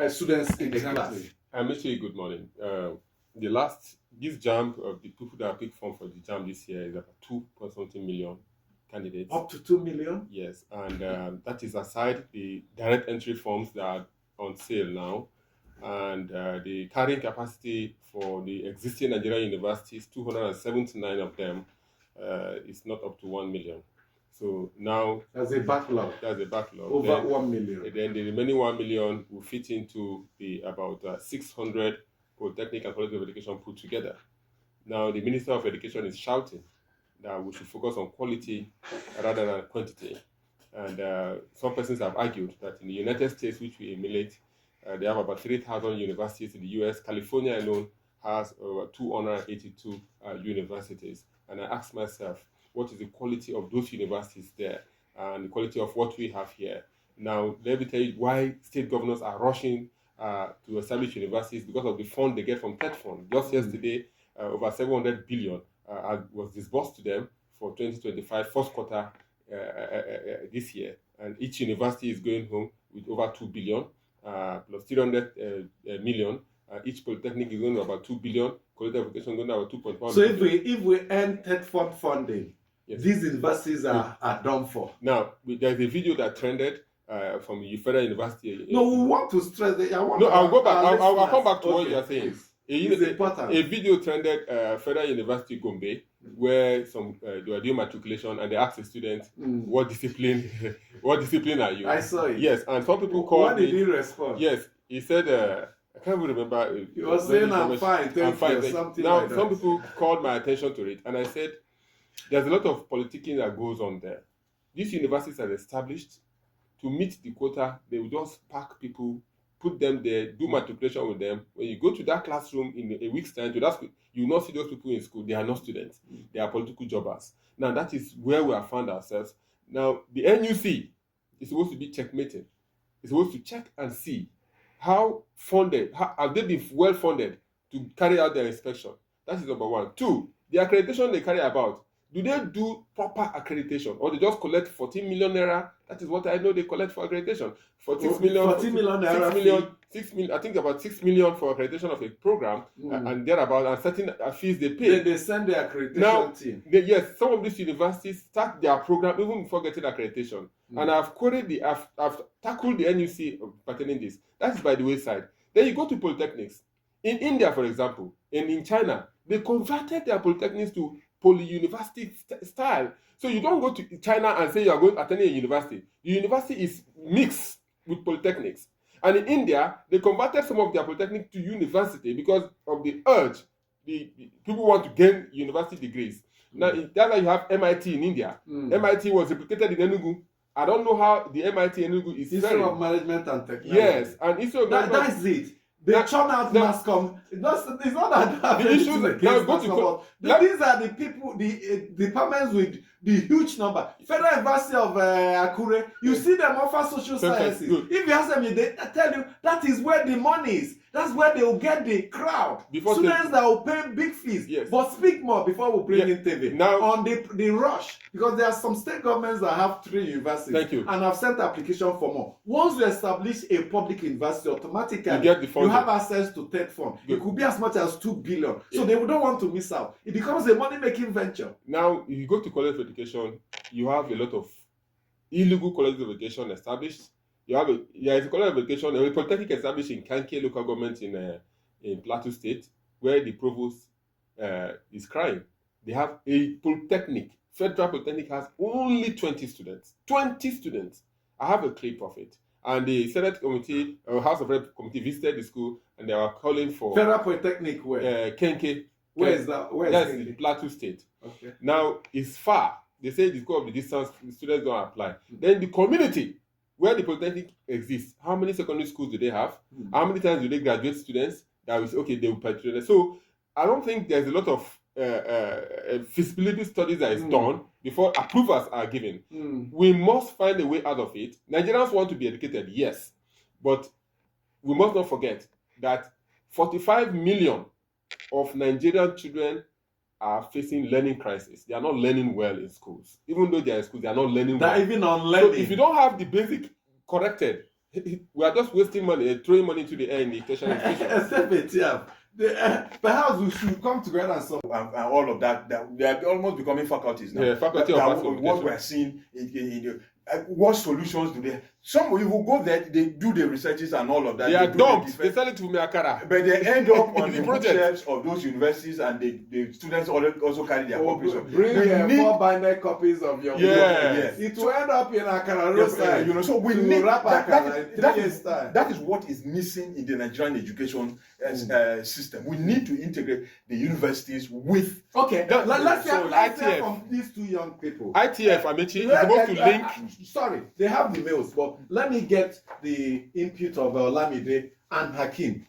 students in the class. Exactly. Michi, good morning. This JAM, the people that are picked from for the JAM this year is about 2.something million candidates. Up to 2 million? Yes, and that is aside the direct entry forms that are on sale now. And the carrying capacity for the existing Nigerian universities, 279 of them, is not up to 1 million. So now That's a backlog. Over then, 1 million. Then the remaining 1 million will fit into the about 600 polytechnic and colleges of education put together. Now the Minister of Education is shouting that we should focus on quality rather than quantity. And some persons have argued that in the United States, which we emulate, they have about 3,000 universities. In the US, California alone has over 282 universities. And I ask myself, what is the quality of those universities there and the quality of what we have here? Now, let me tell you why state governors are rushing to establish universities because of the fund they get from TED Fund. Just yesterday, over 700 billion was disbursed to them for 2025 first quarter this year. And each university is going home with over 2 billion plus 300 million. Each polytechnic is going to about 2 billion. College of education going to about 2.1 So billion. if we end TED Fund funding, yes, these universities are done for. Now, there's a video that trended from the Federal University. No, we want to stress that. I'll go back. I'll come back to what you're saying. It's important. A video trended Federal University Gombe, where they were doing matriculation, and they asked the students, "What discipline? What discipline are you?" I saw it. Yes, and some people called. What did he respond? Yes, he said, "I can't even remember." He was saying, "I'm fine, thank you," or something now, like that. some people called my attention to it, and I said, "There's a lot of politicking that goes on there. These universities are established to meet the quota. They will just pack people, put them there, do matriculation with them. When you go to that classroom in a week's time, you will not see those people in school. They are not students. They are political jobbers." Now, that is where we have found ourselves. Now, the NUC is supposed to be checkmating. It's supposed to check and see how have they been well funded to carry out their inspection. That is number one. Two, the accreditation they carry about, do they do proper accreditation, or they just collect 14 million naira? That is what I know they collect for accreditation. 14 million naira. 6 million, I think about 6 million for accreditation of a program, and thereabout, and certain fees they pay. Then they send the accreditation team. Yes, some of these universities start their program even before getting accreditation. And I've tackled the NUC pertaining this. That is by the wayside. Then you go to polytechnics. In India, for example, and in China, they converted their polytechnics to poly-university style. So you don't go to China and say you are going to attend a university. The university is mixed with polytechnics. And in India, they converted some of their polytechnics to university because of the urge. The people want to gain university degrees. Now, that's why you have MIT in India. MIT was replicated in Enugu. I don't know how the MIT in Enugu is Institute of Management and Technology. Yes, and that's it. They churn out mass com. It's not that the issues these are the people, the departments with the huge number. Federal University of Akure, you see them offer social sciences. If you ask them, they tell you that is where the money is. That's where they will get the crowd. Students that will pay big fees. Yes. But speak more before we bring in TV. Now, on the rush, because there are some state governments that have 3 universities. Thank you. And have sent application for more. Once you establish a public university, automatically you get the funding. You have access to TED Fund. It could be as much as 2 billion. So they don't want to miss out. It becomes a money-making venture. Now, if you go to college of education, you have a lot of illegal colleges of education established. There is a college of education, a polytechnic established in Kanke local government in Plateau State, where the provost is crying. They have a polytechnic. Federal Polytechnic has only 20 students. 20 students. I have a clip of it. And the Senate Committee, House of Rep Committee visited the school, and they were calling for Federal Polytechnic where? Kanke. Where is that? That's in Plateau State. Okay. Now, it's far. They say because of the distance, the students don't apply. Then the community where the polytechnic exists, how many secondary schools do they have? How many times do they graduate students? That will say, okay, they will patronize. So I don't think there's a lot of feasibility studies that is done before approvals are given. We must find a way out of it. Nigerians want to be educated, yes, but we must not forget that 45 million of Nigerian children are facing learning crisis. They are not learning well in schools. Even though they are in schools, they are not learning well. They're even on learning. So if you don't have the basic corrected, We are just wasting money, throwing money to the air in the tertiary education. Except ATF. Perhaps we should come together and solve. And all of that, they are almost becoming faculties now. Yeah, faculty of mass what communication. we are seeing what solutions do they? Some of you will go there, they do the researches and all of that. They are do dumped. They sell it to Meakara. But they end up on The the project. bookshelves of those universities, and the students also carry their copies of. Bring We need- 4 binded copies of your book. Yes. It will end up in Akara roadside. you know, so we to need wrap that, Akara in 3 years' is, time. that is what is missing in the Nigerian education system. We need to integrate the universities with. Okay, let's hear ITF. from these 2 young people. ITF, Amechi, is supposed to link. Sorry, they have the mails, but let me get the input of Olamide and Hakim.